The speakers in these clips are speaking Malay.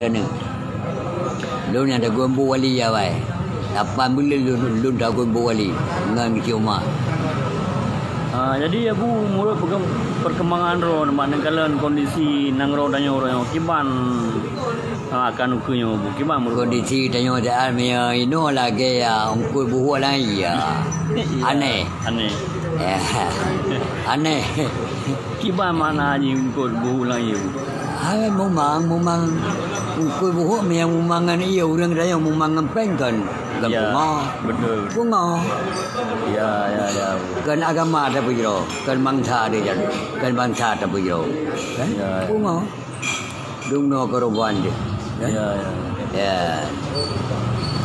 Ni lu ni ada gombo wali ya wai. Lapan bulan lu dah gombo wali dengan Cik Umar. Jadi Abu mula perkembangan ro manakala kondisi nang ro danyo ro kiban akan ukunya Bu kiban Kondisi danyo daan mia ino lagi ya ungkul buhu lagi ya. Aneh. Aneh. Kiban mana ni ungkul buhu lagi Bu. Memang ungkul buhu mia memangan iya orang danyo memangan pengkan. Ya, betul. Bunga. Ya. Kan agama ada bujro, kan bangsa ada jadi, kan bangsa ada bujro. Kan? Ya. Bunga. Dungno korban dia. Ya.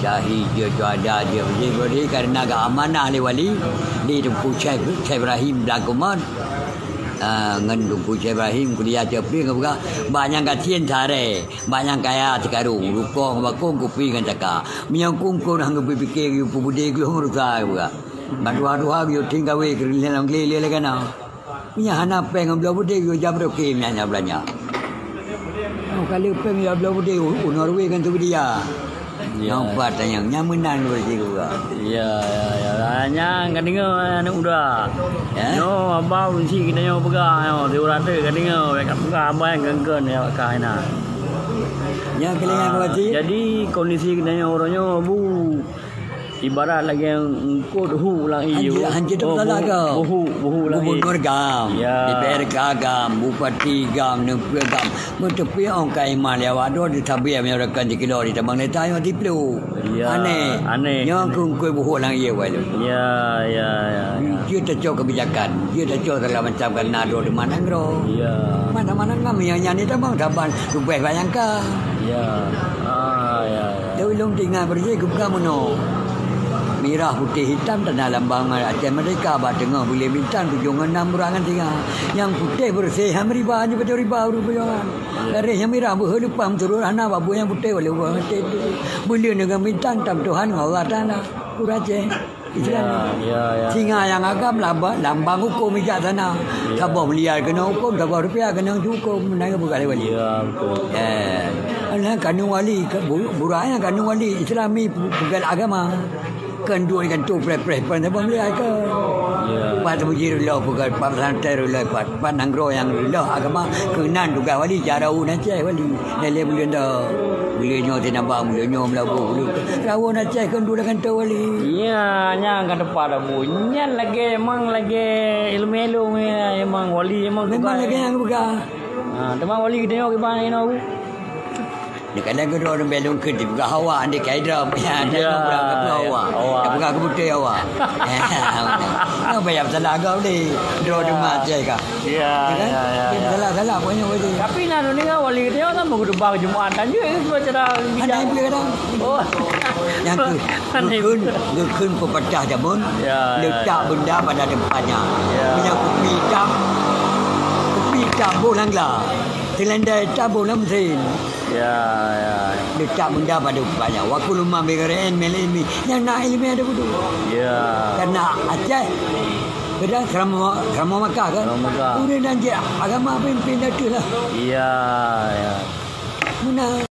Jahi dia ada dia. Jadi karena agak amanah le wali di tempat Syekh Ibrahim Blagoman. Ngan Tungku Syekh Ibrahim kuliah cepi ke banyak kasian sare banyak kaya sekarang rukong bakong kopi kan caka miangkung ko hang pikir yu bude glong rusa buka badwa yu tinggal we krilen ngle le kana punya hana peng blo bude yu jabro ke nya belanya kali peng ya blo bude unor we kan tu dia yang buat yang nyamenan begitu juga. Ya. Hanya kadang anak muda. No abang si kita yo pega yo diurate kadang yo pega abang genggen ya kaina. Ya kelingan berarti. Jadi kondisi kita yo orangnya Bu ibarat lagi yang kod hu lang iyo. Hancur salah ke? Buhu lang iyo. Gubernur gam. Ya. DPR gam, bupati gam, negeri gam. Mentepi orang kai malia wado di tabia menyerahkan di kilo di tabang neta yang dipelu. Ya. Aneh. Yang kungkui buhu lang iyo walu. Ya. Dia tercok kebijakan. Dia tercok dalam macam kan nado di mana ngro. Ya. Mana kami yang nyanyi tabang taban rupai bayangkan. Ya. Dewi long tinggal bersih kamu no. Merah putih hitam dan dalam bangal Aceh Merdeka abad tengah boleh bintang 76 berangan tinggal yang putih bersih yang riba hanya betul riba perjuangan dari yang merah berhelupam turun anak babu yang putih boleh buang hati itu boleh dengan bintang tam Tuhan Allah tanah Aceh Islam singa yang agam lambang hukum ijak sana sabar melihat kena hukum sabar rupiah kena hukum menang bukan wali Betul kanun wali buranya kanun wali Islami bukan agama kan dua kan tu pre pada boleh ke pada bujir lo bukan santai lo pada nanggro yang lo agama kenan juga wali cara Aceh wali nele boleh dah boleh nyo tinambang boleh nyo melabu rawon Aceh kan dua kan tu wali iya nya kan depan Bu nya lagi emang lagi ilmu emang wali emang lagi yang buka teman wali kita yo gimana ini Bu kadang kedua orang belum ke buka hawa anda kaidra punya ada buka hawa buka kebutai hawa nak bayar salah kau ni dua rumah je kah ya salah punya wali tapi nanu ni kan wali kita kan mau berbang Jumatan je sebab cara bijak boleh kadang yang kun pepecah jamun letak benda pada tempatnya punya kopi hitam bolang lah Telendai tabung dalam mesin. Ya. Letak benda pada banyak. Waktu lumah begaren melimi. Yang nak ilmu ada betul. Ya. Karena Aceh. Kadang kerama Makkah kan. Kemudian dan agama pimpin itu lah. Ya. Mana?